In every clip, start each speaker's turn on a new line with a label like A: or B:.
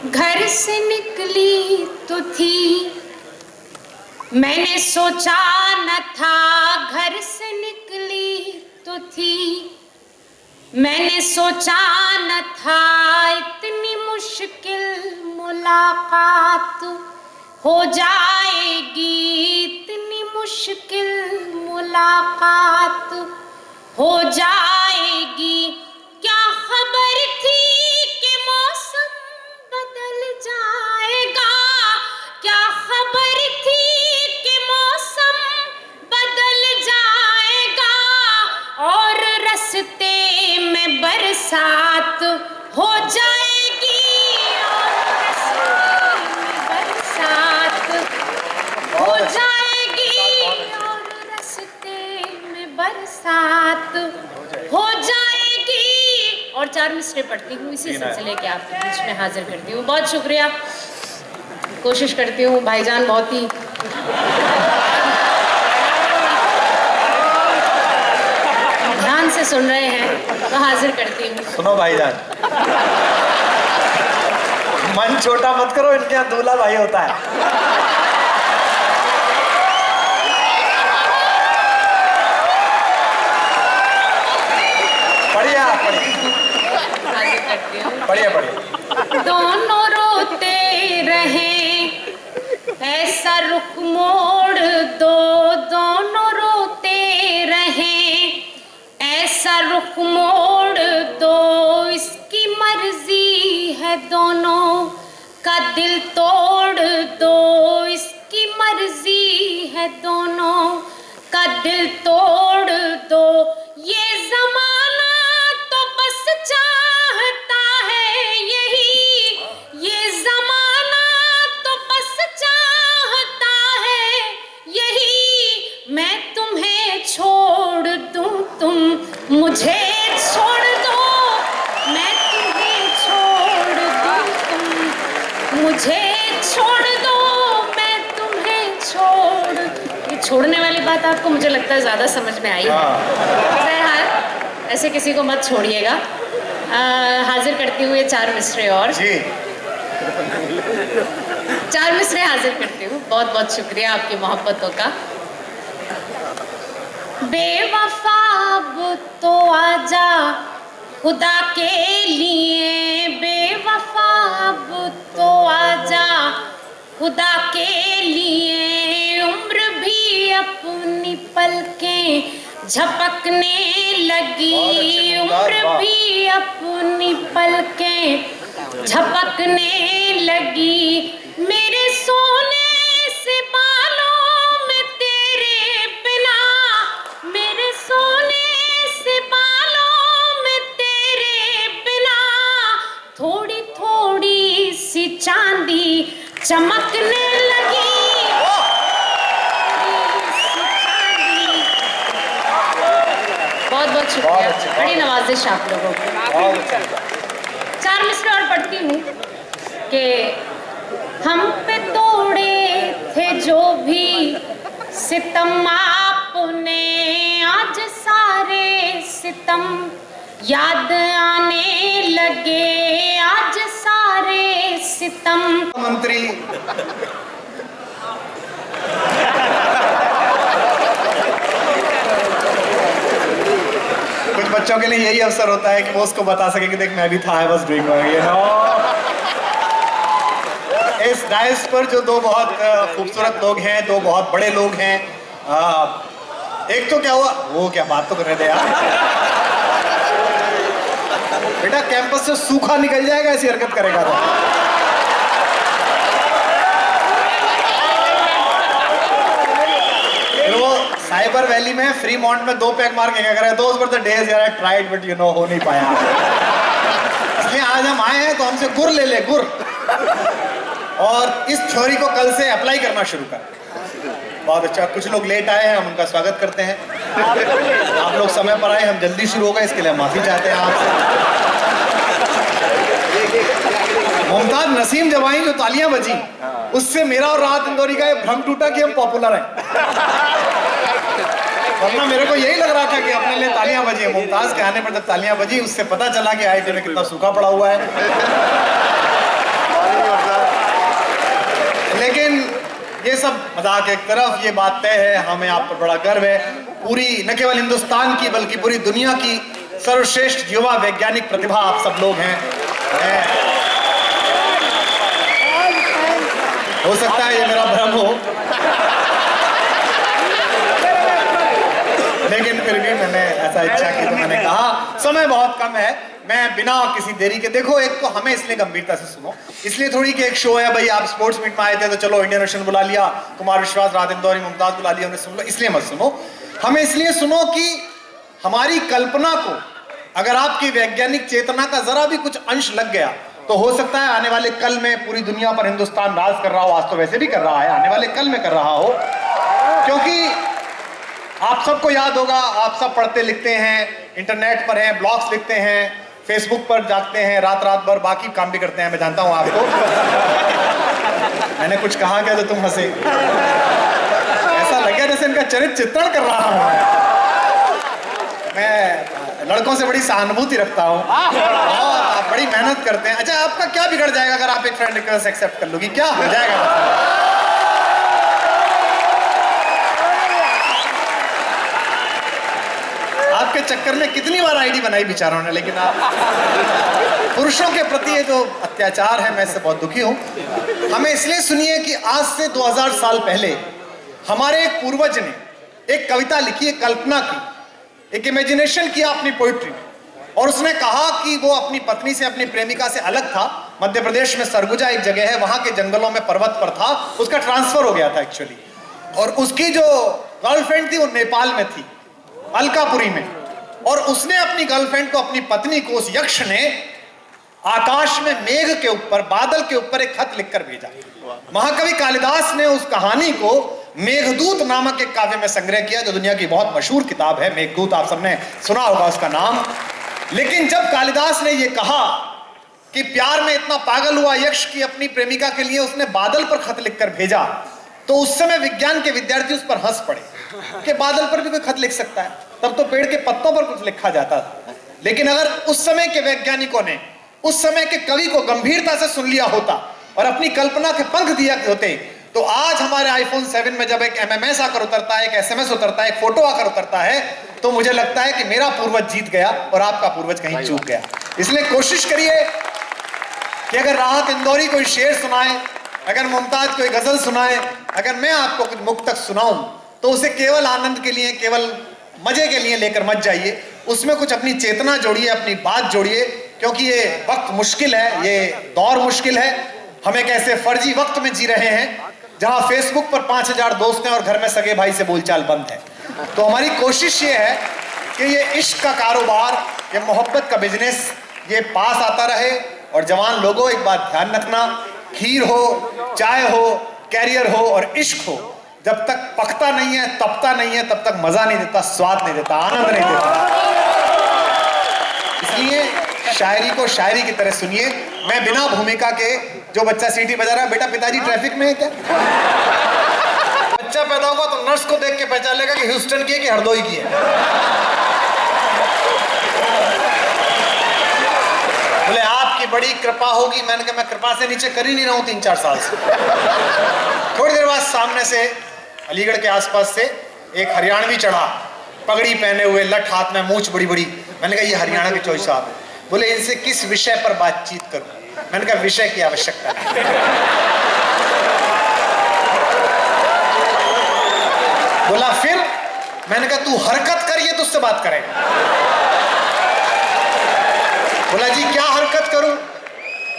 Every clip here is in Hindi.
A: घर से निकली तो थी, मैंने सोचा न था। घर से निकली तो थी, मैंने सोचा न था। इतनी मुश्किल मुलाकात हो जाएगी, इतनी मुश्किल मुलाकात हो जाएगी। क्या खबर थी कि मौसम बदल जाएगा, क्या खबर थी कि मौसम बदल जाएगा। और रास्ते में बरसात हो जाएगी, और रास्ते में बरसात हो जाएगी, और रास्ते में बरसात हो जाएगी। और 4 मिसरे पढ़ती हूँ, इसी सिलसिले के आपके बीच में हाजिर करती हूँ। बहुत शुक्रिया, कोशिश करती हूँ भाईजान बहुत ही ध्यान से सुन रहे हैं, तो हाजिर करती हूँ।
B: सुनो भाईजान, मन छोटा मत करो, इनके यहाँ दूल्हा भाई होता है। बढ़िया बढ़िया बढ़िया।
A: दोनों रोते रहे, ऐसा रुख मोड़ दो। दोनों रोते रहे, ऐसा रुख मोड़ दो। इसकी मर्जी है दोनों का दिल तोड़ दो। इसकी मर्जी है दोनों का दिल तोड़ दो। ये जमाना तो बस चाहता है यही, ये जमाना तो बस चाहता है यही। मैं तुम्हें छोड़ दूं, तुम मुझे छोड़ दो। मैं तुम्हें छोड़ दूं, तुम मुझे छोड़ दो। मैं तुम्हें छोड़, ये छोड़ने वाली बात आपको मुझे लगता है ज्यादा समझ में आई है। बहरहाल ऐसे किसी को मत छोड़िएगा। हाजिर करती हूँ ये 4 मिसरे और
B: जी।
A: 4 मिसरे हाजिर करती हूँ। बहुत बहुत शुक्रिया आपकी मोहब्बतों का। बेवफा अब तो आजा खुदा के लिए, बेवफा अब तो आजा खुदा के लिए। उम्र भी अपनी पलकें झपकने लगी, उम्र भी अपनी पलकें झपकने लगी। मेरे सोने से बालों में तेरे बिना, मेरे सोने से बालों में तेरे बिना। थोड़ी थोड़ी सी चांदी चमकने लगी। बहुत बहुत शुक्रिया, बड़ी नवाजिश आप लोगों की। 4 मिसरे और पढ़ती हूँ कि हम पे तोड़े थे जो भी सितम आपने, आज सारे सितम याद आने लगे। आज सारे सितम।
B: मंत्री कुछ बच्चों के लिए यही अवसर होता है कि वो उसको बता सके कि देख मैं भी था, I was doing you know. इस डायस पर जो 2 बहुत खूबसूरत लोग हैं, 2 बहुत बड़े लोग हैं। एक तो क्या हुआ, वो क्या बात तो कर रहे थे यार। बेटा कैंपस से सूखा निकल जाएगा ऐसी हरकत करेगा तो। साइबर वैली में फ्री मॉन्ट में 2 पैक मार के क्या करे। दोस्त वर द डेज यार, I tried but you know हो नहीं पाया। इसलिए आज हम आए हैं तो हमसे गुर ले ले, गुर। और इस थ्योरी को कल से अप्लाई करना शुरू कर। बहुत अच्छा। कुछ लोग लेट आए हैं, हम उनका स्वागत करते हैं। आप लोग समय पर आए, हम जल्दी शुरू हो गए, इसके लिए माफी चाहते हैं आपसे। मुमताज नसीम जवाई जो तालियां बजी, उससे मेरा और राहत इंदौरी का ये भ्रम टूटा कि हम पॉपुलर हैं। वरना मेरे को यही लग रहा था कि अपने लिए तालियां बजी। मुमताज के आने पर जब तालियां बजी, उससे पता चला कि आईटी में कितना सूखा पड़ा हुआ है। लेकिन ये सब मजाक एक तरफ, ये बात तय है, हमें आप पर बड़ा गर्व है। पूरी न केवल हिंदुस्तान की बल्कि पूरी दुनिया की सर्वश्रेष्ठ युवा वैज्ञानिक प्रतिभा आप सब लोग हैं। हो सकता है ये मेरा भ्रम हो, लेकिन फिर भी मैंने ऐसा इच्छा की तो मैंने कहा। समय बहुत कम है, मैं बिना किसी देरी के, देखो एक तो हमें इसलिए गंभीरता से सुनो, इसलिए थोड़ी कि एक शो है भाई, आप स्पोर्ट्स मीट में आए थे तो चलो इंडियन ओशन बुला लिया, कुमार विश्वास, रात इंदौरी, मुमताज बुला लिया, उन्हें सुन लो, इसलिए मत सुनो। हमें इसलिए सुनो कि हमारी कल्पना को अगर आपकी वैज्ञानिक चेतना का जरा भी कुछ अंश लग गया तो हो सकता है आने वाले कल में पूरी दुनिया पर हिंदुस्तान राज कर रहा हो। आज तो वैसे भी कर रहा है, आने वाले कल में कर रहा हो, क्योंकि आप सबको याद होगा, आप सब पढ़ते लिखते हैं, इंटरनेट पर हैं, ब्लॉग्स लिखते हैं, फेसबुक पर जागते हैं रात रात भर, बाकी काम भी करते हैं, मैं जानता हूं आपको। मैंने कुछ कहा क्या तो तुम हंसे? ऐसा लग गया जैसे इनका चरित्र चित्रण कर रहा हूं। मैं लड़कों से बड़ी सहानुभूति रखता हूं और आप बड़ी मेहनत करते हैं। अच्छा, आपका क्या बिगड़ जाएगा अगर आप एक फ्रेंड रिक्वेस्ट एक्सेप्ट कर लोगी? क्या हो जाएगा? आपके चक्कर में कितनी बार आईडी बनाई बेचारों ने, लेकिन आप पुरुषों के प्रति ये जो अत्याचार है, मैं इससे बहुत दुखी हूं। हमें इसलिए सुनिए कि आज से 2000 साल पहले हमारे एक पूर्वज ने एक कविता लिखी, एक कल्पना की, एक इमेजिनेशन किया अपनी पोइट्री में, और उसने कहा कि वो अपनी पत्नी से, अपनी प्रेमिका से अलग था। मध्य प्रदेश में सरगुजा एक जगह है, वहां के जंगलों में पर्वत पर था, उसका ट्रांसफर हो गया था एक्चुअली, और उसकी जो गर्लफ्रेंड थी वो नेपाल में थी, अलकापुरी में, और उसने अपनी गर्लफ्रेंड को, अपनी पत्नी को, उस यक्ष ने आकाश में मेघ के ऊपर, बादल के ऊपर एक खत लिखकर भेजा। महाकवि कालिदास ने उस कहानी को मेघदूत नामक एक काव्य में संग्रह किया, जो दुनिया की बहुत मशहूर किताब है मेघदूत, आप सबने सुना होगा उसका नाम। लेकिन जब कालिदास ने यह कहा कि प्यार में इतना पागल हुआ यक्ष की अपनी प्रेमिका के लिए उसने बादल पर खत लिखकर भेजा, तो उस समय विज्ञान के विद्यार्थी उस पर हंस पड़े कि बादल पर भी कोई खत लिख सकता है, तब तो पेड़ के पत्तों पर कुछ लिखा जाता था। लेकिन अगर उस समय के वैज्ञानिकों ने उस समय के कवि को गंभीरता से सुन लिया होता और अपनी कल्पना के पंख दिया होते, तो आज हमारे आईफोन 7 में जब एक MMS आकर उतरता है, एक SMS उतरता है, एक फोटो आकर उतरता है, तो मुझे लगता है कि मेरा पूर्वज जीत गया और आपका पूर्वज कहीं चूक गया। इसलिए कोशिश करिए कि अगर राहत इंदौरी कोई शेर सुनाए, अगर मुमताज कोई गजल सुनाए, अगर मैं आपको कुछ मुक्तक सुनाऊं, तो उसे केवल आनंद के लिए, केवल मजे के लिए लेकर मत जाइए, उसमें कुछ अपनी चेतना जोड़िए, अपनी बात जोड़िए, क्योंकि ये वक्त मुश्किल है, ये दौर मुश्किल है। हम एक ऐसे फर्जी वक्त में जी रहे हैं जहां फेसबुक पर 5000 दोस्त हैं और घर में सगे भाई से बोलचाल बंद है। तो हमारी कोशिश ये है कि ये इश्क का कारोबार, ये मोहब्बत का बिजनेस, ये पास आता रहे। और जवान लोगों, एक बात ध्यान रखना, खीर हो, चाय हो, कैरियर हो और इश्क हो, जब तक पकता नहीं है, तपता नहीं है, तब तक मजा नहीं देता, स्वाद नहीं देता, आनंद नहीं देता। इसलिए शायरी को शायरी की तरह सुनिए। मैं बिना भूमिका के, जो बच्चा सीटी बजा रहा है, बेटा पिताजी ट्रैफिक में है क्या? बच्चा पैदा होगा तो नर्स को देख के पहचान लेगा कि ह्यूस्टन की है कि हरदोई की है। बोले आपकी बड़ी कृपा होगी। मैंने कहा मैं कृपा से नीचे कर ही नहीं रहा हूं 3-4 साल से। थोड़ी देर बाद सामने से, अलीगढ़ के आसपास से एक हरियाणवी चढ़ा, पगड़ी पहने हुए, लठ हाथ में, मूंछ बड़ी बड़ी। मैंने कहा ये हरियाणा के चौधरी साहब है। बोले इनसे किस विषय पर बातचीत करूं? मैंने कहा विषय की आवश्यकता नहीं। बोला फिर? मैंने कहा तू हरकत कर, ये तुझसे बात करेगा। बोला जी क्या हरकत करूं?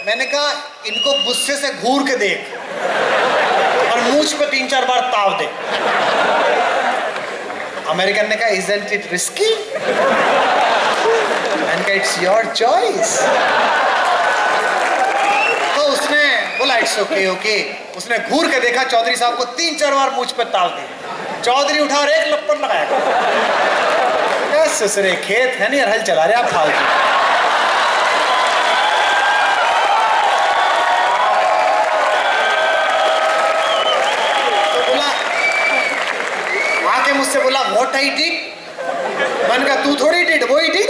B: मैंने कहा इनको गुस्से से घूर के देख और मूंछ पे 3-4 बार ताव दे। अमेरिकन ने कहा isn't it risky? मैंने कहा it's your choice। तो उसने बोला it's okay okay। उसने घूर के देखा चौधरी साहब को, 3-4 बार मूंछ पे ताव दी। चौधरी उठा और एक लपड़ लगाया। ससुरे खेत है नहीं, हल चला रहे आप फालतू। मुझसे बोला व्हाट आई डिड। मैंने कहा तू थोड़ी डिड, वो ही डिड।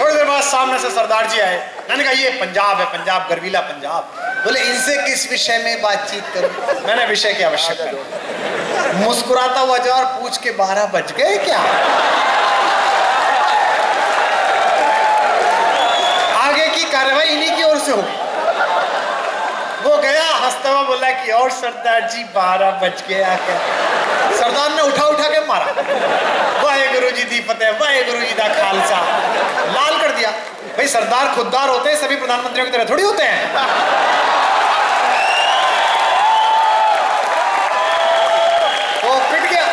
B: थोड़ी देर बाद सामने से सरदार जी आए। मैंने कहा ये पंजाब है, पंजाब, गर्वीला पंजाब। बोले इनसे किस विषय में बातचीत करूं? मैंने विषय की आवश्यकता नहीं। मुस्कुराता हुआ जवाब, पूछ के 12 बज गए क्या? आगे की कार्रवाई इन्हीं की ओर से होगी। वो गया हंसता हुआ बोला कि और सरदार जी 12 बज गया क्या? सरदार ने उठा उठा के मारा। वाहेगुरु जी दी फतेह, वाहेगुरु जी दा खालसा, लाल कर दिया। भाई सरदार खुददार होते हैं, सभी प्रधानमंत्रियों की तरह थोड़ी होते हैं। तो पिट गया,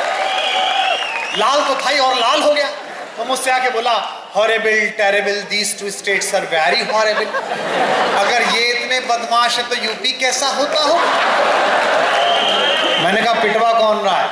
B: लाल तो था ही और लाल हो गया। तो मुझसे आके बोला horrible terrible these two states are very horrible. अगर ये इतने बदमाश है तो यूपी कैसा होता हो? मैंने कहा पिटवा कौन रहा है?